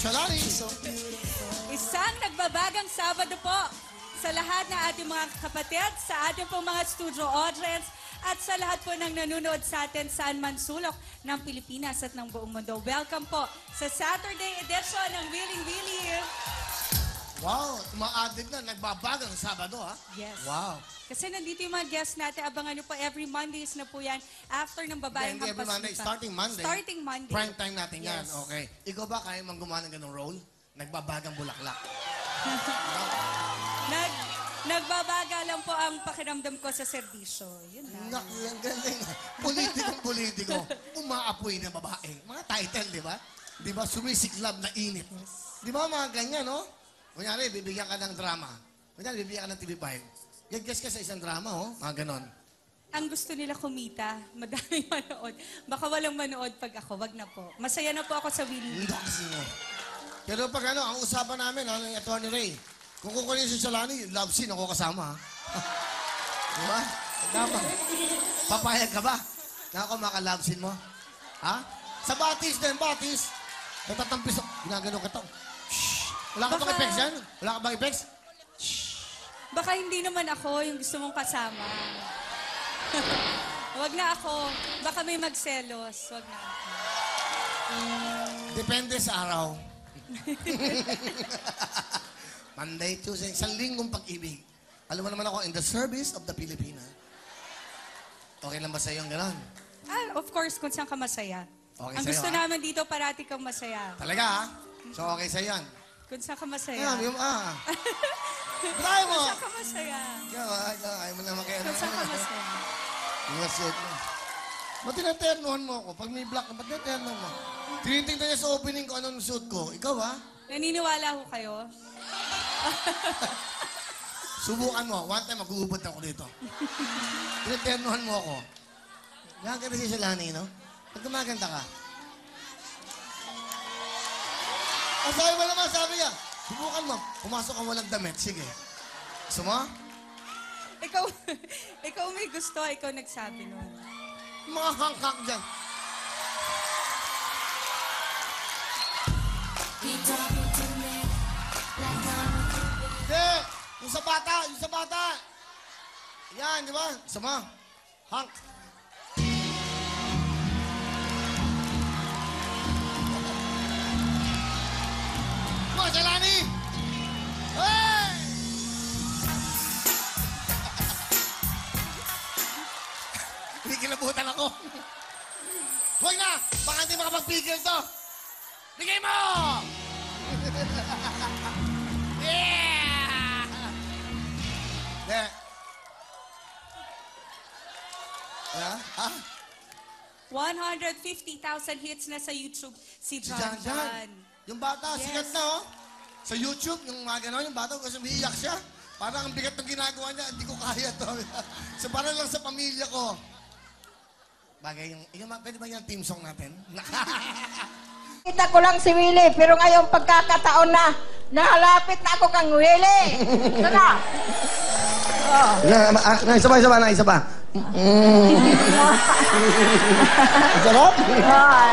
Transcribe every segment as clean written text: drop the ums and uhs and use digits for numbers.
Shalani. Isang nagbabagang Sabado po sa lahat ng ating mga kapatid, sa ating pong mga studio audience, at sa lahat po ng nanonood sa atin saan man sulok ng Pilipinas at ng buong mundo. Welcome po sa Saturday edition ng Willing Willy. Wow, uma-addict na. Nagbabagang Sabado, ha? Yes. Wow. Kasi nandito yung mga guests natin. Abangan nyo po, every Mondays na po yan. After ng babayang Hindi every Monday. Starting Monday. Starting Monday. Prime time natin yan. Yes. Okay. Ikaw ba kaya mang gumawa ng ganong role? Nagbabagang bulaklak. Nagbabaga lang po ang pakiramdam ko sa serbisyo. Yun na. Naku, ang galing. Politikong-politiko. Umaapoy na babae. Mga title, di ba? Di ba? Sumisiklab na init. Di ba mga ganyan, no? Kunyari, bibigyan ka ng drama. Kunyari, bibigyan ka ng TV5. Gag-guess ka sa isang drama, oh. Mga ganon. Ang gusto nila kumita, madaming manood. Baka walang manood pag ako, wag na po. Masaya na po ako sa Willy. Hindi kasi mo. Pero pag ano, ang usapan namin, ano, yung Atty. Ray, kung kukunin si Shalani, love scene ako kasama, ha? Di ba? Dapat. Papayag ka ba? Na ako maka-love scene mo? Ha? Sa batis din, batis. Natatampis ako. Ginagano ka to. Wala ka bang effects yan? Wala ka bang effects? Baka hindi naman ako yung gusto mong kasama. Wag na ako. Baka may magselos. Wag na ako. Depende sa araw. Monday, Tuesday, isang linggong pag-ibig. Alam mo naman ako, in the service of the Pilipina. Okay lang ba sa'yo ang gano'n? Ah, of course, kung saan ka masaya. Okay Ang sa'yo, gusto ha? namin dito, parati kang masaya. Talaga, ha? So, okay sa'yo yan. Kung saan ka masaya. Ayan, yung, Try mo! Kung saan ka masaya. Ikaw, ayaw mo naman kayo. Kung saan ka masaya. Yung suit mo. Ba't tinaternohan mo ako? Pag may black, ba't tinaternohan mo? Tinitingnan niya sa opening ko anong suit ko. Ikaw, ha? Naniniwala ho kayo? Subukan mo. One time, mag-uubot ako dito. Tinaternohan mo ako. Yan ka na si Shalani, no? Pag gumaganda ka. Ang sabi mo naman, sabi niya, subukan mo. Pumasok kang walang damit. Sige. Gusto mo? Ikaw may gusto, ikaw nagsabi nun. Mga hangkak dyan. Hindi! Yung sa bata! Yung sa bata! Yan, di ba? Gusto mo? Hank. Mga Shalani! Hey! Hindi kilabutan ako. Huwag na! Baka hindi makapagpigil to! Bigay mo! Yeah! Hindi. Yeah? Ha? 150,000 hits na sa YouTube si Si John Jan Jan. Yung bata, Yes. sikat na, oh. Sa YouTube, yung mga gano'n, yung bata, kasi umiiyak siya. Parang ang bigat ng ginagawa niya, hindi ko kaya to. So, para lang sa pamilya ko. Bagay yung, pwede ba yung team song natin? Kita ko lang si Willie, pero ngayong pagkakataon na, nahalapit na ako kang Willie. Sana? Isa pa. Sarap.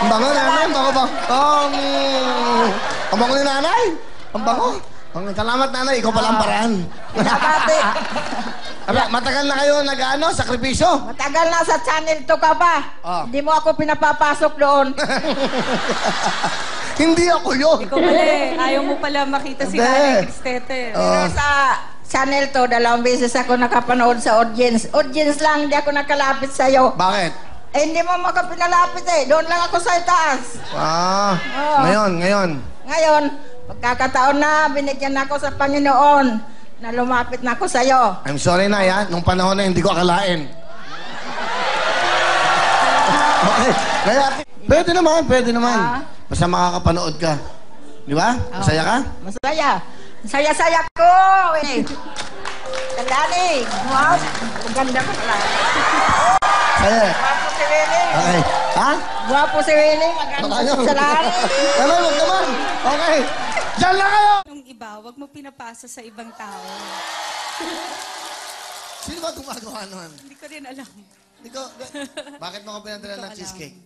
Ang bango nanay, ang bango ba? Ang bango ni nanay. Ang bango. Salamat nanay, ikaw pala ang paraan. Nabati. Matagal na kayo nag-ano, sakripisyo? Matagal na sa channel to ka pa. Oh. Hindi mo ako pinapapasok doon. Hindi ako yun. Ikaw pala eh. Ayaw mo pala makita si Hindi. Nanay Cristete. Pero sa channel to, 2 beses ako nakapanood sa audience. Audience lang, hindi ako nakalapit sa'yo. Bakit? Eh, hindi mo makapinalapit eh. Doon lang ako sa itaas. Oo. Ngayon. Ngayon, pagkakataon na, binigyan ako sa Panginoon na lumapit na ako sa'yo. I'm sorry na, ya. Nung panahon na hindi ko akalain. Okay. Kaya, pwede naman. Basta makakapanood ka. Di ba? Masaya ka? Masaya. Saya-saya ko. Eh. Shalani. Wow. Ang ganda ko pala. Saya. Guwapo si Willie. Okay. Ha? Guwapo si Willie. Maganda si Shalani. Huwag naman. Okay. Diyan lang kayo! Yung iba, wag mo pinapasa sa ibang tao. Sino ba gumagawa nun? Hindi ko rin alam. Bakit mo ko pinadala ng cheesecake?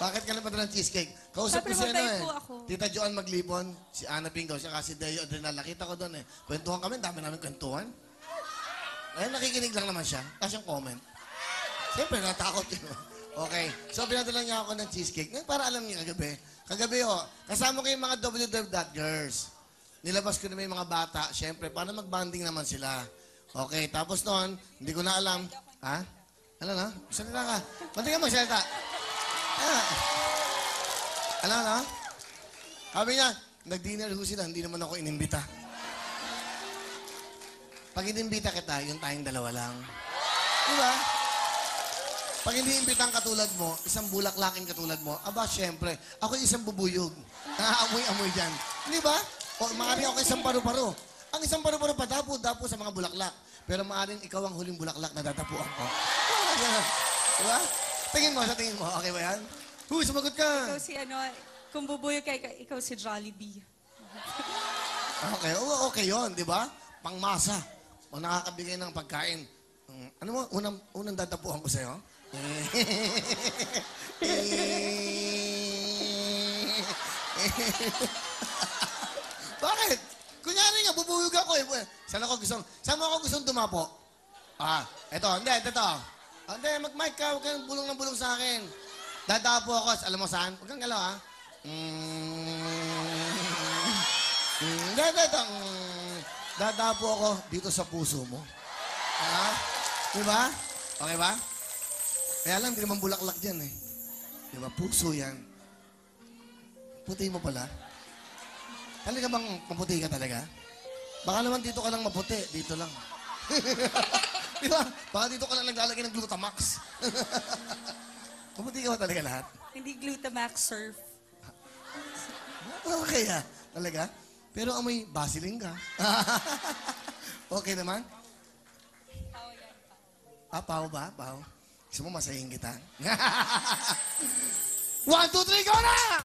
Bakit ka napadala ng cheesecake? Kausap ko Siyempre, si ano mabait eh. po ako. Tita Joan Maglipon, si Ana Pingaw, siya kasi Deo Adrenal. Nakita ko doon eh. Kwentuhan kami, dami namin kwentuhan. Eh, nakikinig lang naman siya. Tapos yung comment. Siyempre, natakot yun. Okay. So, pinadala niya ako ng cheesecake. Ngayon, para alam niya kagabi. Kagabi, kasama ko yung mga WW.girls. Nilabas ko na may mga bata. Siyempre, para mag-banding naman sila. Okay. Tapos noon, hindi ko na alam. Ha? Ano na? Salita ka. Pati ka magsalita. Ano na? Sabi niya, nag-dinner ho sila, hindi naman ako inimbita. Pag inimbita kita, yung tayong dalawa lang. Di ba? Pag hindi imbitang katulad mo, isang bulaklaking katulad mo, aba, syempre, ako yung isang bubuyog. Nakaamoy-amoy dyan. Di ba? O, maaaring ako isang paru-paro. Ang isang paru-paro pa, dapo sa mga bulaklak. Pero maaaring ikaw ang huling bulaklak na dadapuan ko. Di ba? Tingin mo, sa tingin mo. Okay ba yan? Huy, sumagot ka. Ikaw si ano, kung bubuyo ka, ikaw si Jollibee. Okay, okay yun, di ba? Pangmasa. O nakakabigay ng pagkain. Ano mo, unang dadapuan ko sa'yo? Bakit? Kunyari nga, bubuyog ako eh. Saan mo ako gustong dumapo? Eto. Hindi, mag-mic ka. Huwag kang bulong ng bulong sa akin. Dadapo ako. Alam mo saan? Huwag kang galaw, ha? Dadapo ako dito sa puso mo. Di ba? Okay ba? Kaya lang, hindi naman bulaklak dyan eh. Di ba? Puso yan. Puti mo pala. Talaga bang maputi ka talaga? Baka naman dito ka lang maputi. Dito lang. Di ba? Baka dito ka lang naglalagay ng Glutamax. Maputi ka ba talaga lahat? Hindi Glutamax surf. Okay talaga? Pero amoy Vaseline ka. Okay naman? Pao ba? Pao? Gusto mo masahin kita? 1, 2, 3, go na!